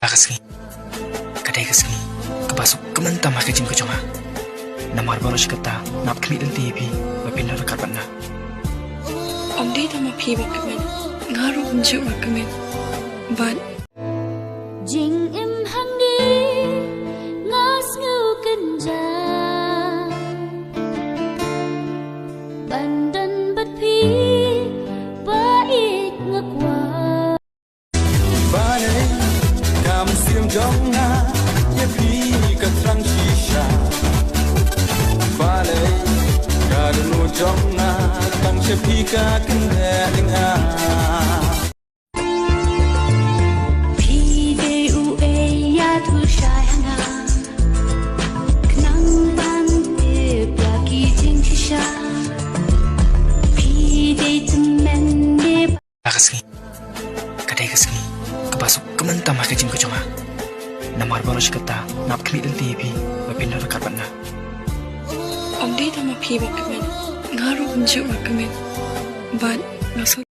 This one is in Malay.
Kasih, kadai kasih, kebasuk kementam makai jim kejoma. Namar baru sekata, nap kami dan TV, webinar karban na. Om dia tak mapi bakamen, ngaruh unjuk bakamen, but Jing im hang di ngas ngu kenja bandan bat pi bait ngakwa Bane kam siam jong na ye pi ka trang shisha Bale ka nu jong na tang che pi ka kin ding a Kasih, kadai kasih, kebasuk kementam makai jim kejoma. Namar baru sekata, nap kami dan TV, webinar karban na. om dia tak mapi bakamen, ngaruh unjuk bakamen, but maksud